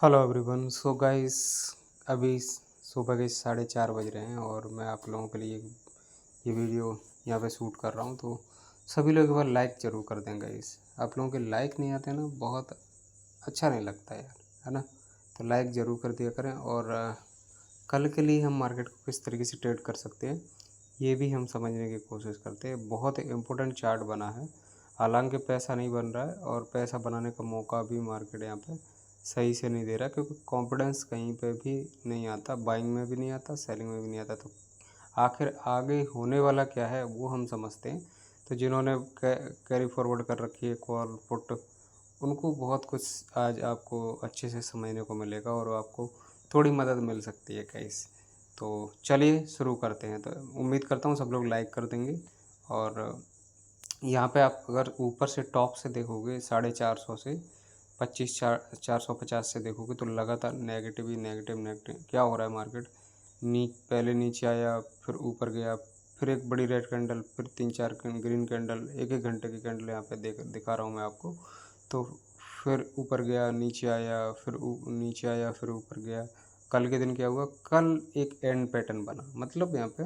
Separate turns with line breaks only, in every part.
Hello everyone. So guys, अभी सुबह के 4:30 बज रहे हैं और मैं आप लोगों के लिए ये वीडियो यहाँ पे शूट कर रहा हूँ। तो सभी लोग एक बार लाइक ज़रूर कर दें गाइस। आप लोगों के लाइक नहीं आते ना, बहुत अच्छा नहीं लगता यार, है ना। तो लाइक ज़रूर कर दिया करें। और कल के लिए हम मार्केट को किस तरीके से ट्रेड कर सकते हैं ये भी हम समझने की कोशिश करते हैं। बहुत इम्पोर्टेंट चार्ट बना है, हालांकि पैसा नहीं बन रहा है और पैसा बनाने का मौका भी मार्केट यहाँ पे सही से नहीं दे रहा, क्योंकि कॉन्फिडेंस कहीं पे भी नहीं आता, बाइंग में भी नहीं आता, सेलिंग में भी नहीं आता। तो आखिर आगे होने वाला क्या है वो हम समझते हैं। तो जिन्होंने कैरी फॉरवर्ड कर रखी है कॉल पुट, उनको बहुत कुछ आज आपको अच्छे से समझने को मिलेगा और आपको थोड़ी मदद मिल सकती है गाइस। तो चलिए शुरू करते हैं। तो उम्मीद करता हूँ सब लोग लाइक कर देंगे। और यहाँ पे आप अगर ऊपर से टॉप से देखोगे 450 से 450 से देखोगे तो लगातार नेगेटिव ही नेगेटिव नेगेटिव क्या हो रहा है। मार्केट पहले नीचे आया, फिर ऊपर गया, फिर एक बड़ी रेड कैंडल, फिर 3-4 ग्रीन कैंडल, एक एक घंटे की कैंडल यहाँ पे दिखा रहा हूँ मैं आपको। तो फिर ऊपर गया, नीचे आया, फिर नीचे आया, फिर ऊपर गया। कल के दिन क्या हुआ, कल एक एंड पैटर्न बना, मतलब यहाँ पे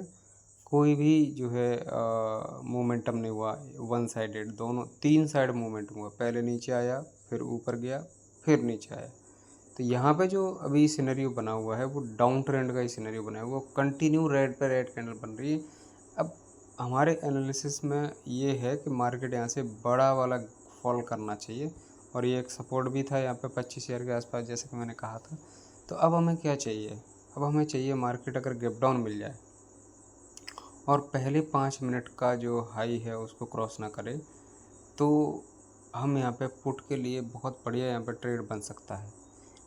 कोई भी जो है मोमेंटम नहीं हुआ, वन साइडेड, दोनों 3 साइड मोमेंटम हुआ। पहले नीचे आया, फिर ऊपर गया, फिर नीचे आया। तो यहाँ पे जो अभी सिनेरियो बना हुआ है वो डाउन ट्रेंड का ही सिनेरियो बना है, वो कंटिन्यू रेड पे रेड कैंडल बन रही है। अब हमारे एनालिसिस में ये है कि मार्केट यहाँ से बड़ा वाला फॉल करना चाहिए और ये एक सपोर्ट भी था यहाँ पे 25,000 के आसपास, जैसे कि मैंने कहा था। तो अब हमें क्या चाहिए, अब हमें चाहिए मार्केट अगर गैप डाउन मिल जाए और पहले 5 मिनट का जो हाई है उसको क्रॉस ना करे, तो हम यहाँ पे पुट के लिए बहुत बढ़िया यहाँ पे ट्रेड बन सकता है।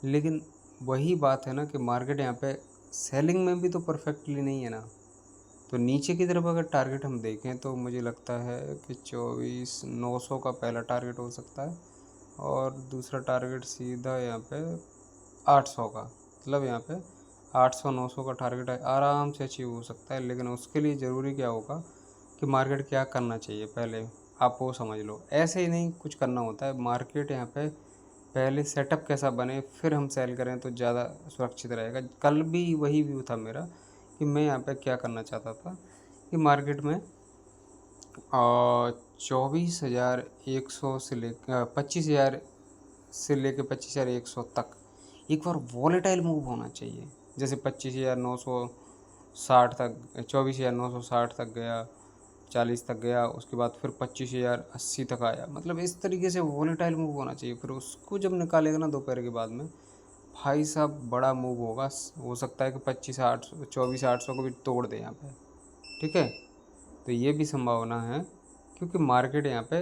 लेकिन वही बात है ना कि मार्केट यहाँ पे सेलिंग में भी तो परफेक्टली नहीं है ना। तो नीचे की तरफ अगर टारगेट हम देखें तो मुझे लगता है कि 24,900 का पहला टारगेट हो सकता है और दूसरा टारगेट सीधा यहाँ पे 800 का, मतलब यहाँ पे 800-900 का टारगेट आराम से अचीव हो सकता है। लेकिन उसके लिए ज़रूरी क्या होगा कि मार्केट क्या करना चाहिए, पहले आप वो समझ लो। ऐसे ही नहीं कुछ करना होता है, मार्केट यहाँ पे पहले सेटअप कैसा बने फिर हम सेल करें तो ज़्यादा सुरक्षित रहेगा। कल भी वही व्यू था मेरा कि मैं यहाँ पे क्या करना चाहता था कि मार्केट में 24,100 से ले 25,000 से लेके 25,100 तक एक बार वॉलेटाइल मूव होना चाहिए। जैसे 25,960 तक, 24,960 तक गया, 40 तक गया, उसके बाद फिर 25,080 तक आया, मतलब इस तरीके से वॉलेटाइल मूव होना चाहिए। फिर उसको जब निकालेगा ना दोपहर के बाद में, भाई साहब बड़ा मूव होगा। हो सकता है कि 25,800 24,800 को भी तोड़ दे यहाँ पे, ठीक है। तो ये भी संभावना है, क्योंकि मार्केट यहाँ पे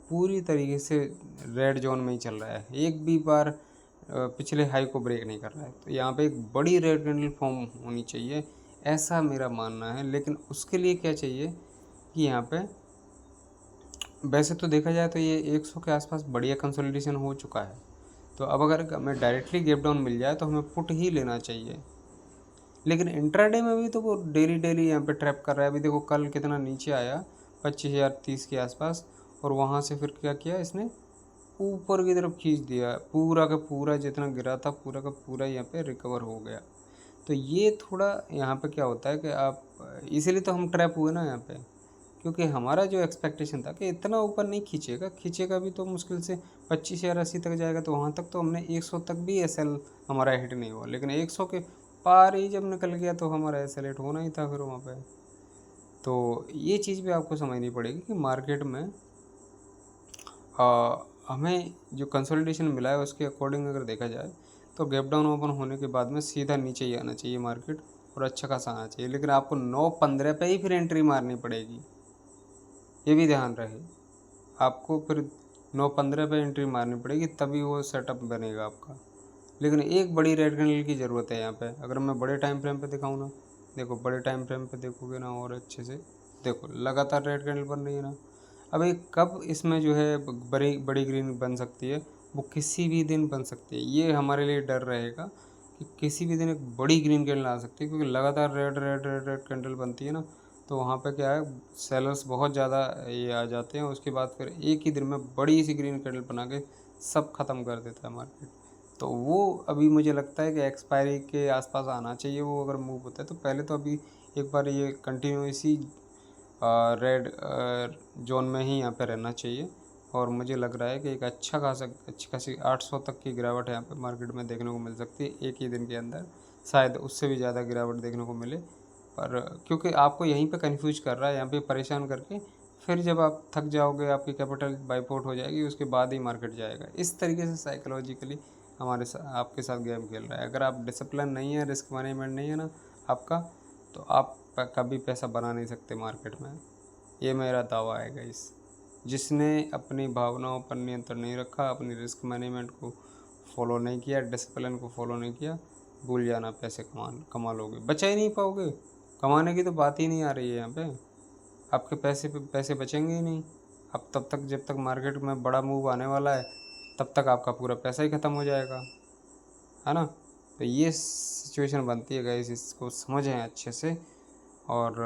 पूरी तरीके से रेड जोन में ही चल रहा है, एक भी बार पिछले हाई को ब्रेक नहीं कर रहा है। तो यहाँ पे एक बड़ी रेड कैंडल फॉर्म होनी चाहिए, ऐसा मेरा मानना है। लेकिन उसके लिए क्या चाहिए कि यहाँ पे वैसे तो देखा जाए तो ये 100 के आसपास बढ़िया कंसोलिडेशन हो चुका है। तो अब अगर हमें डायरेक्टली गैप डाउन मिल जाए तो हमें पुट ही लेना चाहिए। लेकिन इंट्राडे में भी तो वो डेली डेली यहाँ पे ट्रैप कर रहा है। अभी देखो कल कितना नीचे आया, 25,030 के आसपास, और वहाँ से फिर क्या किया इसने, ऊपर की तरफ खींच दिया, पूरा का पूरा जितना गिरा था पूरा का पूरा यहाँ पे रिकवर हो गया। तो ये थोड़ा यहाँ पे क्या होता है कि आप, इसीलिए तो हम ट्रैप हुए ना यहाँ पे, क्योंकि हमारा जो एक्सपेक्टेशन था कि इतना ऊपर नहीं खींचेगा, खींचेगा भी तो मुश्किल से 25,080 तक जाएगा। तो वहाँ तक तो हमने 100 तक भी एसएल हमारा हिट नहीं हुआ, लेकिन 100 के पार ही जब निकल गया तो हमारा एसएल हिट होना ही था फिर वहाँ पे। तो ये चीज़ भी आपको समझनी पड़ेगी कि मार्केट में हमें जो कंसोलिडेशन मिला है उसके अकॉर्डिंग अगर देखा जाए तो गैप डाउन ओपन होने के बाद में सीधा नीचे ही आना चाहिए मार्केट, और अच्छा खासा आना चाहिए। लेकिन आपको 9:15 पे ही फिर एंट्री मारनी पड़ेगी, ये भी ध्यान रहे। आपको फिर 9:15 पे एंट्री मारनी पड़ेगी, तभी वो सेटअप बनेगा आपका। लेकिन एक बड़ी रेड कैंडल की ज़रूरत है यहाँ पे। अगर मैं बड़े टाइम फ्रेम पे दिखाऊँ ना, देखो बड़े टाइम फ्रेम पे देखोगे ना और अच्छे से देखो, लगातार रेड कैंडल बन रही है ना। अब एक कब इसमें जो है बड़ी बड़ी ग्रीन बन सकती है, वो किसी भी दिन बन सकती है। ये हमारे लिए डर रहेगा कि किसी भी दिन एक बड़ी ग्रीन कैंडल आ सकती है, क्योंकि लगातार red red red red candle बनती है ना। तो वहाँ पे क्या है, सेलर्स बहुत ज़्यादा ये आ जाते हैं, उसके बाद फिर एक ही दिन में बड़ी सी ग्रीन कैंडल बना के सब ख़त्म कर देता है मार्केट। तो वो अभी मुझे लगता है कि एक्सपायरी के आसपास आना चाहिए वो, अगर मूव होता है तो। पहले तो अभी एक बार ये कंटिन्यू इसी रेड जोन में ही यहाँ पे रहना चाहिए, और मुझे लग रहा है कि एक अच्छी खासी 800 तक की गिरावट यहाँ पे मार्केट में देखने को मिल सकती है एक ही दिन के अंदर। शायद उससे भी ज़्यादा गिरावट देखने को मिले, पर क्योंकि आपको यहीं पे कंफ्यूज कर रहा है, यहाँ पे परेशान करके, फिर जब आप थक जाओगे, आपकी कैपिटल बाइपआउट हो जाएगी, उसके बाद ही मार्केट जाएगा। इस तरीके से साइकोलॉजिकली आपके साथ गेम खेल रहा है। अगर आप डिसिप्लिन नहीं है, रिस्क मैनेजमेंट नहीं है ना आपका, तो आप कभी पैसा बना नहीं सकते मार्केट में। ये मेरा दावा है गाइस। जिसने अपनी भावनाओं पर नियंत्रण नहीं रखा, अपनी रिस्क मैनेजमेंट को फॉलो नहीं किया, डिसिप्लिन को फॉलो नहीं किया, भूल जाना, पैसे कमा लोगे, बचा ही नहीं पाओगे। कमाने की तो बात ही नहीं आ रही है यहाँ पे। आपके पैसे बचेंगे ही नहीं। अब तब तक, जब तक मार्केट में बड़ा मूव आने वाला है, तब तक आपका पूरा पैसा ही ख़त्म हो जाएगा, है ना। तो ये सिचुएशन बनती है गाइस, इसको समझें अच्छे से। और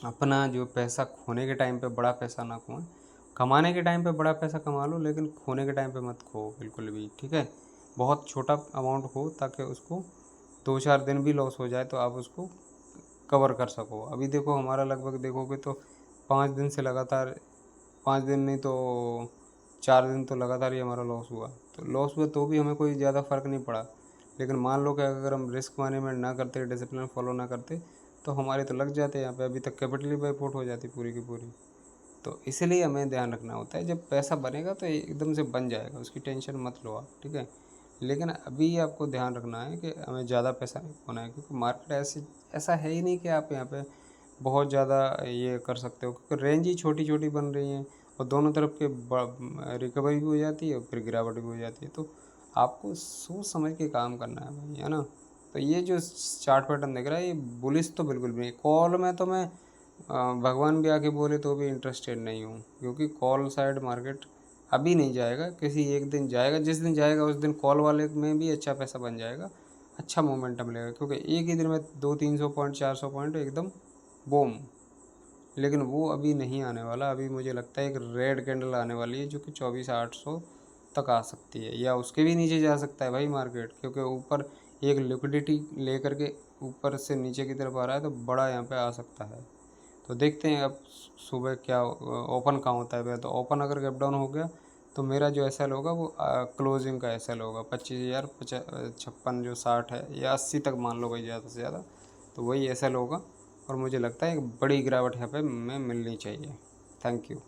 अपना जो पैसा खोने के टाइम पे बड़ा पैसा ना खोएं। कमाने के टाइम पे बड़ा पैसा कमा लो, लेकिन खोने के टाइम पे मत खो बिल्कुल भी, ठीक है। बहुत छोटा अमाउंट हो, ताकि उसको 2-4 दिन भी लॉस हो जाए तो आप उसको कवर कर सको। अभी देखो हमारा लगभग देखोगे तो 5 दिन से लगातार, 5 दिन नहीं तो 4 दिन तो लगातार ही हमारा लॉस हुआ। तो लॉस हुआ तो भी हमें कोई ज़्यादा फ़र्क नहीं पड़ा। लेकिन मान लो कि अगर हम रिस्क मैनेजमेंट ना करते, डिसिप्लिन फॉलो ना करते, तो हमारे तो लग जाते यहाँ पे, अभी तक कैपिटल ही बाइपआउट हो जाती पूरी की पूरी। तो इसलिए हमें ध्यान रखना होता है, जब पैसा बनेगा तो एकदम से बन जाएगा, उसकी टेंशन मत लो आप, ठीक है। लेकिन अभी आपको ध्यान रखना है कि हमें ज़्यादा पैसा नहीं खोना है, क्योंकि मार्केट ऐसा है ही नहीं कि आप यहाँ पे बहुत ज़्यादा ये कर सकते हो, क्योंकि रेंज ही छोटी छोटी बन रही हैं, और दोनों तरफ के रिकवरी भी हो जाती है और फिर गिरावट भी हो जाती है। तो आपको सोच समझ के काम करना है भाई, है ना। तो ये जो चार्ट पैटर्न दिख रहा है, ये बुलिश तो बिल्कुल भी नहीं। कॉल में तो मैं भगवान भी आके बोले तो भी इंटरेस्टेड नहीं हूँ, क्योंकि कॉल साइड मार्केट अभी नहीं जाएगा, किसी एक दिन जाएगा। जिस दिन जाएगा उस दिन कॉल वाले में भी अच्छा पैसा बन जाएगा, अच्छा मोमेंटम लेगा, क्योंकि एक ही दिन में 200-300 पॉइंट, 400 पॉइंट एकदम बूम। लेकिन वो अभी नहीं आने वाला। अभी मुझे लगता है एक रेड कैंडल आने वाली है, जो कि 24,800 तक आ सकती है, या उसके भी नीचे जा सकता है भाई मार्केट, क्योंकि ऊपर एक लिक्विडिटी लेकर के ऊपर से नीचे की तरफ आ रहा है, तो बड़ा यहाँ पे आ सकता है। तो देखते हैं अब सुबह क्या ओपन कहाँ होता है। तो ओपन अगर गैप डाउन हो गया, तो मेरा जो एस एल होगा वो क्लोजिंग का एस एल होगा 25,056 जो 60 है, या 80 तक मान लो भाई, ज़्यादा से ज़्यादा। तो वही एस एल होगा, और मुझे लगता है एक बड़ी गिरावट यहाँ पे हमें मिलनी चाहिए। Thank you.